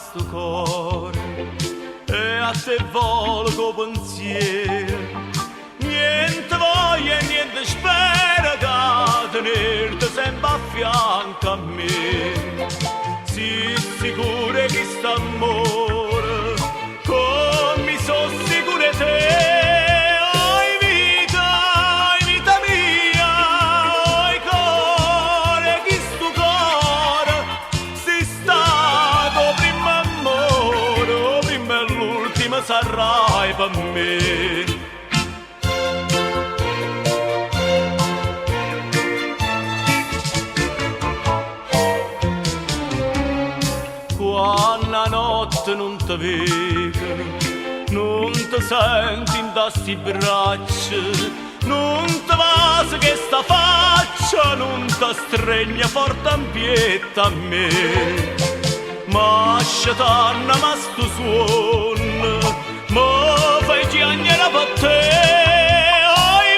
sto cuore e a te volgo pensiero. Niente voglia e niente spera da tenerti sempre a fianco a me. Sii sicura che st'amore come mi so sicura te. Sarai per me. Quando la notte non ti vedo, non ti senti in sti braccia, non ti va che sta faccia, non ti stregna forte ampietta a me. Ma sciatanna ma sto suono, ma fai piangere per te. Oi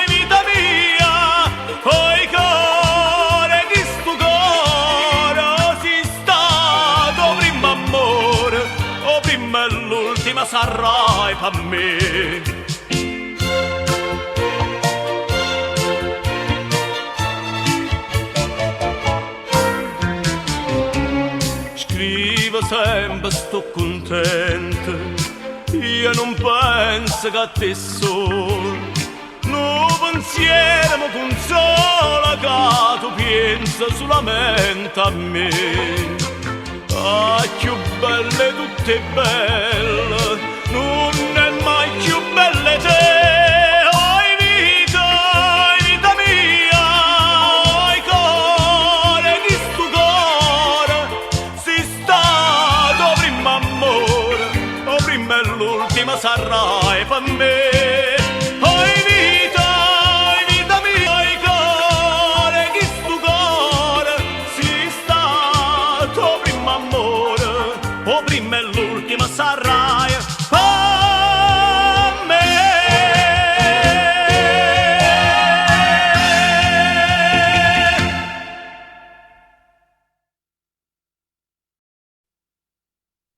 vita mia, oi cuore, che sto cuore si stato prima amore, o prima e l'ultima sarai per me. Scrivo sempre, sto contento, io non penso che a te solo, no pensiero mi consola che tu pensi solamente a me. Ah, più belle tutte belle, non è mai più belle te. L'ultima sarai per me.